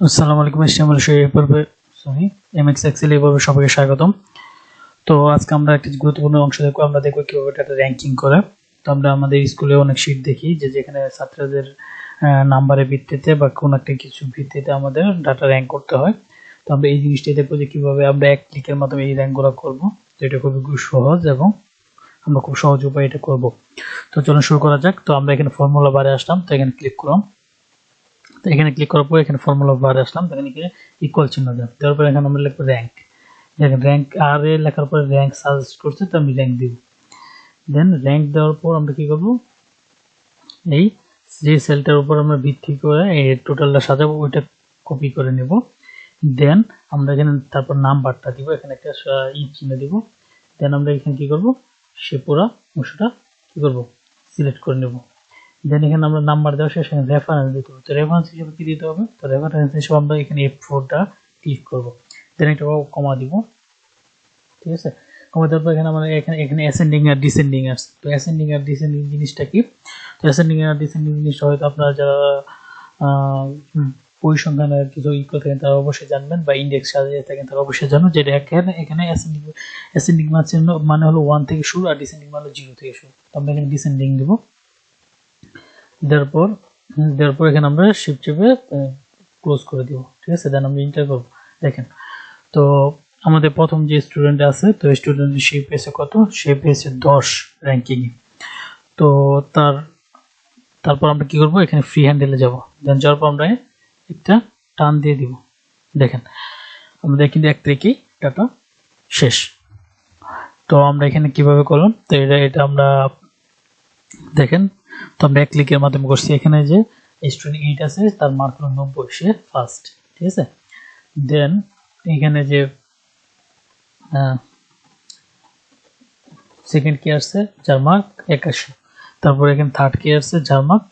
আসসালামু আলাইকুম HTML এই পর্বে MX Excel এই পর্বে সবাইকে স্বাগতম। তো আজকে আমরা একটা গুরুত্বপূর্ণ অংশ দেখব। আমরা দেখব কিভাবে ডাটা র‍্যাঙ্কিং করে। তো আমরা আমাদের স্কুলে অনেক শীট দেখি যেখানে ছাত্রদের নাম্বারের ভিত্তিতে বা কোন একটা কিছু ভিত্তিতে আমাদের ডাটা র‍্যাঙ্ক করতে হয়। তো আমরা এই জিনিসটাই দেখব যে কিভাবে আমরা এক ক্লিকের মাধ্যমে এই র‍্যাঙ্কগুলো করব। তো এটা খুবই সহজ এবং আমরা খুব সহজ উপায়ে এটা করব। তো চলুন শুরু করা যাক। তো আমরা এখানে ফর্মুলা বারে আসলাম, তো এখানে ক্লিক করলাম। তো এখানে ক্লিক করার পর এখানে ফর্মুলা বারে আসলাম, এখানে কি ইকুয়াল চিহ্ন দেব। তারপর এখানে আমরা লিখব র‍্যাঙ্ক। দেখেন র‍্যাঙ্ক আর এ লেখার পরে র‍্যাঙ্ক সাজেস্ট করছে, তো আমি র‍্যাঙ্ক দিব। দেন র‍্যাঙ্ক দেওয়ার পর আমরা কি করব, এই যে সেলটার উপর আমরা ভিত্তি করে এই টোটালটা সাজাবো ওইটা কপি করে নেব। দেন আমরা এখানে তারপর নাম্বারটা দিব, এখানে একটা চিহ্ন দিব। দেন আমরা এখানে কি করব, সে পুরো অংশটা কি করব, সিলেক্ট করে নেব। দেন এখানে আমরা নাম্বার দেওয়া শেষে রেফারেন্স দিতে হবে। তো রেফারেন্স হিসেবে কি দিতে হবে, তো রেফারেন্স হিসেবে আমরা এখানে F4টা ক্লিক করব। দেন একটা কমা দিব, ঠিক আছে। কমা দেওয়ার পর এখানে আমরা এখানে অ্যাসেন্ডিং আর ডিসেন্ডিং আছে। তো অ্যাসেন্ডিং আর ডিসেন্ডিং জিনিসটা কি, তো অ্যাসেন্ডিং আর ডিসেন্ডিং জিনিসটা হয়তো আপনারা যারা পরিসংখ্যানের কিছু করে থাকেন তারা অবশ্যই জানবেন, বা ইন্ডেক্স সাজিয়ে থাকেন তারা অবশ্যই জানবেন যে এখানে অ্যাসেন্ডিং মানে হলো 1 থেকে শুরু আর ডিসেন্ডিং মানে 0 থেকে শুরু। তো আমরা এখানে ডিসেন্ডিং দেব। দেওয়ার পর এখানে আমরা শিফট চেপে ক্লোজ করে দিব, ঠিক আছে। দেন আমরা এন্টার করব। দেখেন তো আমাদের প্রথম যে স্টুডেন্ট আছে, তো স্টুডেন্টের সে পেয়েছে কত, সে পেয়েছে 10 র‍্যাঙ্কিং এ। তো তারপর আমরা কি করব, এখানে ফ্রি হ্যান্ডেলে যাব। দেন যাওয়ার পর আমরা একটা টান দিয়ে দিব। দেখেন আমাদের কিন্তু 1 তারিখেই ডাটা শেষ। তো আমরা এখানে কিভাবে করলাম, তো এটা আমরা দেখেন, তো আমরা এক ক্লিকের মাধ্যমে করছি। এখানে যে স্টুডেন্ট 8 আছে তার মার্ক হলো 90, সে ফার্স্ট, ঠিক আছে। দেন এখানে যে সেকেন্ড কি আসছে, যার মার্ক 81। তারপর এখানে থার্ড কি আসছে, যার মার্ক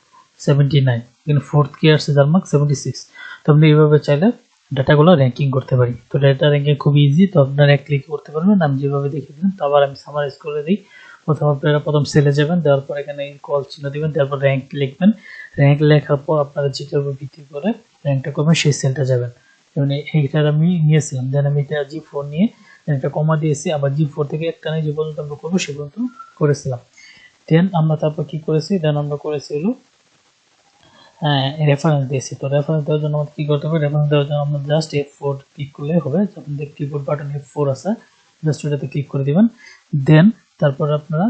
79। এখানে ফোর্থ কি আসছে, যার মার্ক 76। তো আমরা এইভাবে চাইলে ডাটাগুলো র‍্যাঙ্কিং করতে পারি। তো ডাটা র‍্যাঙ্কিং খুব ইজি, তো আপনারা এক ক্লিক করতে পারবেন। আমি যেভাবে দেখিয়ে দিলাম, তো আবার আমি সামারাইজ করে দিই। প্রথম সেলে যাবেন, দেওয়ার পর এখানে কল চিহ্ন দিবেন, তারপর র‍্যাঙ্ক লিখবেন। র‍্যাঙ্ক লেখার পর আপনারা যেটার উপর ভিত্তি করে র‍্যাঙ্কটা করবেন সেই সেলটা যাবেন। যেমন এইটা আমি নিয়েছিলাম, দেন আমি এটা G4 নিয়ে একটা কমা দিয়েছি, আবার G4 থেকে একটা যে পর্যন্ত আমরা করবো সে পর্যন্ত করেছিলাম। দেন আমরা তারপর কি করেছি, দেন আমরা করেছি হলো রেফারেন্স দিয়েছি। তো রেফারেন্স দেওয়ার জন্য আমাদের কি করতে হবে, রেফারেন্স দেওয়ার জন্য আমরা জাস্ট F4 ক্লিক করলে হবে। আপনাদের কিবোর্ড বাটন F4 আছে, জাস্ট ওটাতে ক্লিক করে দিবেন। দেন তারপর আপনারা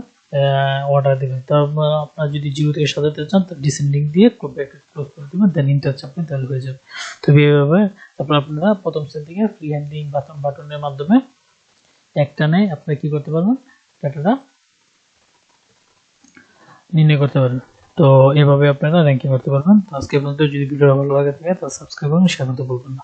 অর্ডার দিবেন। তারপর আপনারা যদি 0 থেকে সাজাতে চান তো ডিসেন্ডিং দিয়ে ক্লোজ করে দিবেন, দেন ইন্টার চাপবেন, তাহলে হয়ে যাবে। তো এইভাবে তারপর আপনারা প্রথম সেল থেকে ফ্রি হ্যান্ডিং বাটনের মাধ্যমে একটানে আপনারা কি করতে পারবেন, ডাটাটা নির্ণয় করতে পারবেন। তো এভাবে আপনারা র‍্যাঙ্কিং করতে পারবেন। তো আজকে পর্যন্ত, যদি ভিডিওটা ভালো লাগে থাকে তাহলে সাবস্ক্রাইব করুন, শেয়ার করতে ভুলবেন না।